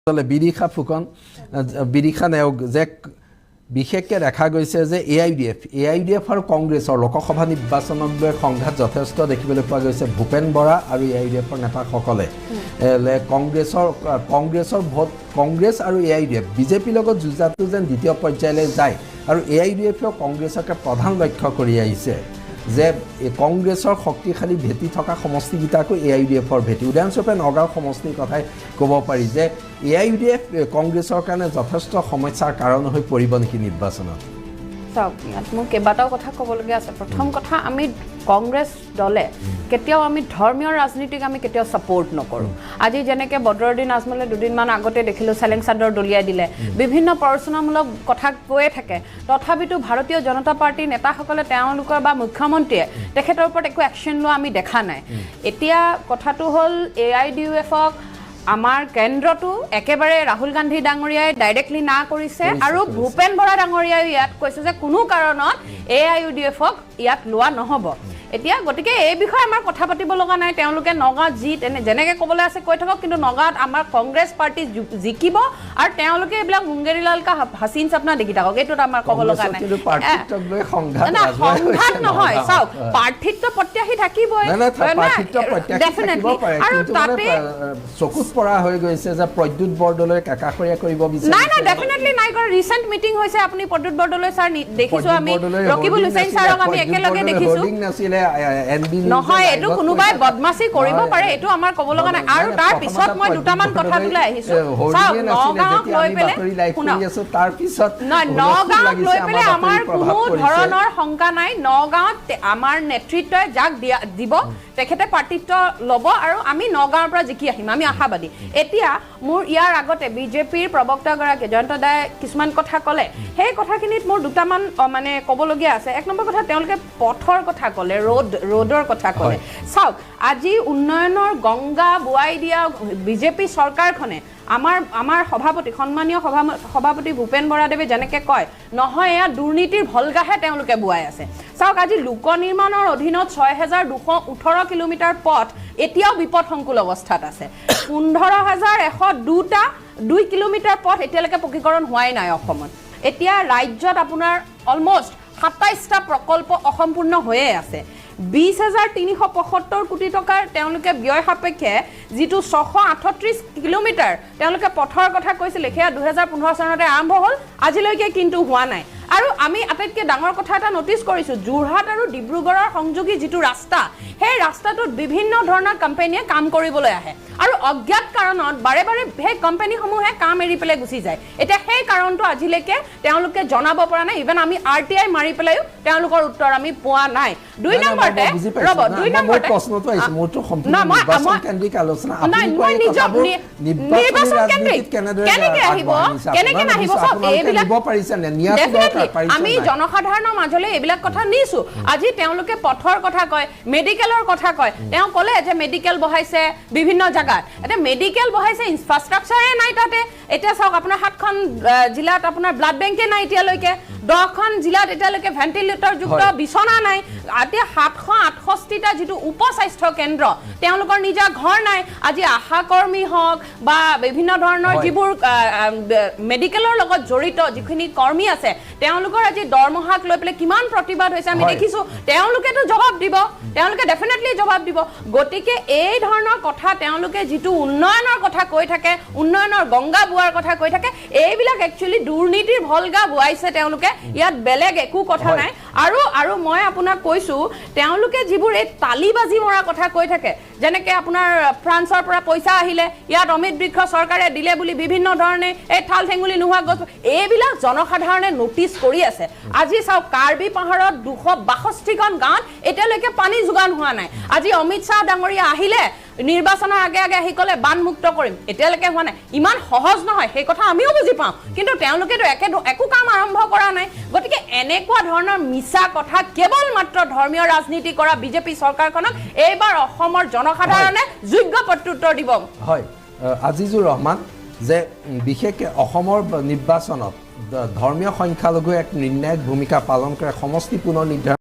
Bidisha Fukan, Bidisha Neog, Zek বিশেষকে দেখা গৈছে যে AIDF আৰু কংগ্ৰেছৰ লোক সভা নিৰ্বাচনত সংঘাত যথেষ্ট দেখিবলৈ পোৱা গৈছে ভূপেন বৰা আৰু AIDFৰ নেতাসকলে কংগ্ৰেছৰ ভোট কংগ্ৰেছ আৰু AIDF বিজেপিৰ লগত যুঁজাটো যেন দ্বিতীয় পৰ্যায়লৈ যায় আৰু AIDFৰ কংগ্ৰেছকে প্ৰধান লক্ষ্য কৰি আহিছে যে কংগ্ৰেছৰ শক্তিশালী ভেটি থকা সমষ্টিগিতাকো AIDFৰ ভেটি উদাহৰণস্বৰূপে নগাঁও সমষ্টিৰ কথাই ক'ব পাৰি যে AIDF কংগ্ৰেছৰ কাৰণে যথেষ্ট সমস্যাৰ কাৰণ হৈ পৰিব নেকি নিৰ্বাচনত চাওক মই কেইবাটাও কথা ক'বলগীয়া আছে প্ৰথম কথা আমি কংগ্ৰেছ দলে কেতিয়াও আমি ধৰ্মীয় ৰাজনীতিক আমি কেতিয়াও সাপোৰ্ট নকৰো আজি যেনেকে বদৰুদ্দিন আজমলে দুদিনমান আগতে দেখিলো চেলেং চাদৰ দলিয়াই দিলে বিভিন্ন প্ৰৰচনামূলক কথা কৈয়ে থাকে তথাপিতো ভাৰতীয় জনতা পাৰ্টিৰ নেতাসকলে তেওঁলোকৰ বা মুখ্যমন্ত্ৰীয়ে তেখেতৰ ওপৰত একো একশ্যন লোৱা আমি দেখা নাই এতিয়া কথাটো হ'ল AIDF-ক আমাৰ কেন্দ্ৰটো একেবাৰে ৰাহুল গান্ধী ডাঙৰীয়াই ডাইৰেক্টলি না কৰিছে আৰু ভূপেন বৰা ডাঙৰীয়াই ইয়াত কৈছে যে কোনো কাৰণত AIDF-ক ইয়াত লোৱা নহব এতিয়া গটিকে এই বিষয়ে আমাৰ কথা পাতিব লগা নাই তেওঁলোকে নগাঁও যেনেকে ক'বলৈ আছে কৈ থাকক কিন্তু নগাঁৱত আমাৰ কংগ্ৰেছ পাৰ্টি জিকিব আৰু তেওঁলোকে এইবিলাক মুংগেৰিলাল কা হাসিন সপনা দেখি থাকক এইটো আমাৰ ক'ব লগা নাই সংঘাত নহয় চাওক পাৰ্থিত্ব প্ৰত্যাশী থাকিবই ডেফিনেটলি আৰু তাতে চকুত পৰা হৈ গৈছে যে প্ৰদ্যুৎ বৰদলৈ কাকাখৰীয়া কৰিব বিচাৰিছে নাই নাই ডেফিনেটলি নাই কৰা ৰিসেন্ট মিটিং হৈছে আপুনি প্ৰদ্যুৎ বৰদলৈ স্যাৰ দেখিছো আমি ৰকিবুল হুছেইন স্যাৰক আমি একেলগে দেখিছো নহয় এটো কোনোবাই বদমাসি কৰিব পাৰে এটো আমাৰ ক'ব লগা নাই আৰু তাৰ পিছত মই দুটামান কথা তুলাই আহিছো চাওক নগাঁও লৈ পেলে তাৰ পিছত নগাঁও লৈ পেলে আমাৰ কোনো ধৰণৰ শংকা নাই নগাঁৱত আমাৰ নেতৃত্বই যাক দিব তেখেতে পাৰ্টিত্ব ল'ব আৰু আমি নগাঁৱৰ পৰা জিকি আহিম আমি আশাবাদী এতিয়া মোৰ ইয়াৰ আগতে বিজেপিৰ প্ৰবক্তাগৰাকী জয়ন্ত দাই কিছুমান কথা ক'লে সেই কথাখিনিত মোৰ দুটামান মানে ক'বলগীয়া আছে এক নম্বৰ কথা তেওঁলোকে পথৰ কথা ক'লে ৰোডৰ কথা ক'লে চাওক আজি উন্নয়নৰ গংগা বুৱাই দিয়া বিজেপি চৰকাৰখনে আমাৰ সভাপতি সন্মানীয় সভাপতি ভূপেন বৰাদেৱে যেনেকে কয় নহয় এয়া দুৰ্নীতিৰ ভলগাহে তেওঁলোকে বুৱাই আছে চাওক আজি লোক নিৰ্মাণৰ অধীনত 6218 কিলোমিটাৰ পথ এতিয়াও বিপদসংকুল অৱস্থাত আছে 15102টা 2 কিলোমিটাৰ পথ এতিয়ালৈকে পকীকৰণ হোৱাই নাই অসমত এতিয়া ৰাজ্যত আপোনাৰ অলমোষ্ট 27টা প্ৰকল্প অসম্পূৰ্ণ হৈয়ে আছে 20375 কোটি টকাৰ তেওঁলোকে ব্যয় সাপেক্ষে যেটো 638 কিলোমিটাৰ তেওঁলোকে পথৰ কথা কৈছিল সেয়া 2015 চনতে আৰম্ভ হ'ল আজিলৈকে কিন্তু হোৱা নাই আৰু আমি আটাইতকৈ ডাঙৰ কথা এটা নটিচ কৰিছো যোৰহাট আৰু ডিব্ৰুগড়ৰ সংযোগী যেটো ৰাস্তা সেই ৰাস্তাটোত বিভিন্ন ধৰণৰ কোম্পানীয়ে কাম কৰিবলৈ আহে আৰু অজ্ঞাত কাৰণত বাৰে বাৰে সেই কোম্পানীসমূহে কাম এৰি পেলাই গুচি যায় এটা সেই কাৰণটো আজিলৈকে তেওঁলোকে জনাব পৰা নাই ইভেন আমি RTI মাৰি পেলাইও তেওঁলোকৰ উত্তৰ আমি পোৱা নাই দুই নম্বৰতে ৰব দুই নম্বৰতে প্ৰশ্নটো আহিছে মোৰটো সম্পূৰ্ণ নিৰ্বাচন কেন্দ্ৰিক আলোচনা আপুনি নিৰ্বাচন কেন্দ্ৰিক কেনেকৈ আহিব সব এইবিলাক পাৰিছে নে নিয়াটো দৰকাৰ পাৰিছে আমি জনসাধাৰণৰ মাজলৈ এইবিলাক কথা নিছো আজি তেওঁলোকে পথৰ কথা কয় মেডিকেলৰ কথা কয় তেওঁ ক'লে যে মেডিকেল বহাইছে বিভিন্ন জায়গাত এটা মেডিকেল বহাইছে ইনফ্ৰাষ্ট্ৰাকচাৰে নাই তাতে এটা চাওক আপোনাৰ 7খন জিলাত আপোনাৰ ব্লাড বেংকে নাই এতিয়ালৈকে 10খন জিলাত এতিয়ালৈকে ভেন্টিলেটৰ যুক্ত বিছনা নাই এতিয়া 768টা যেটো উপস্বাস্থ্য কেন্দ্ৰ তেওঁলোকৰ নিজা ঘৰ নাই আজি আশা কৰ্মী হওক বা বিভিন্ন ধৰণৰ যিবোৰ মেডিকেলৰ লগত জড়িত যিখিনি কৰ্মী আছে তেওঁলোকৰ আজি দৰমহাক লৈ পেলে কিমান প্ৰতিবাদ হৈছে আমি দেখিছো তেওঁলোকেটো জবাব দিব তেওঁলোকে ডেফিনেটলি জবাব দিব গটিকে এই ধৰণৰ কথা তেওঁলোকে যেটো উন্নয়নৰ কথা কৈ থাকে উন্নয়নৰ গংগা বুৱাৰ কথা কৈ থাকে এইবিলাক একচুয়ালি দুৰ্নীতিৰ ভলগা বুৱাইছে তেওঁলোকে ইয়াত বেলেগ একো কথা নাই আৰু মই আপোনাক কৈছো তেওঁলোকে যিবোৰ এই তালিবাজি মৰা কথা কৈ থাকে যেনেকে আপোনাৰ ফ্ৰান্সৰ পৰা পইচা আহিলে ইয়াত অমিত বৃক্ষ চৰকাৰে দিলে বুলি বিভিন্ন ধৰণে এই ঠাল ঠেঙুলি নোহোৱা গছ এইবিলাক জনসাধাৰণে নটিচ কৰি আছে আজি চাওক কাৰ্বি পাহাৰত 262খন গাঁৱত এতিয়ালৈকে পানী যোগান হোৱা নাই আজি অমিত শাহ ডাঙৰীয়া আহিলে নিৰ্বাচনৰ আগে আগে আহি ক'লে বান মুক্ত কৰিম এতিয়ালৈকে হোৱা নাই ইমান সহজ নহয় সেই কথা আমিও বুজি পাওঁ কিন্তু তেওঁলোকেতো একো কাম আৰম্ভ কৰা নাই গতিকে এনেকুৱা ধৰণৰ মিছা কথা কেৱল মাত্ৰ ধৰ্মীয় ৰাজনীতি কৰা বিজেপি চৰকাৰখনক এইবাৰ অসমৰ জনসাধাৰণে যোগ্য প্ৰত্যুত্তৰ দিব হয় আজিজুৰ ৰহমান যে বিশেষকৈ অসমৰ নিৰ্বাচনত ধৰ্মীয় সংখ্যালঘু এক নিৰ্ণায়ক ভূমিকা পালন কৰে সমষ্টি পুনৰ নিৰ্ধাৰণ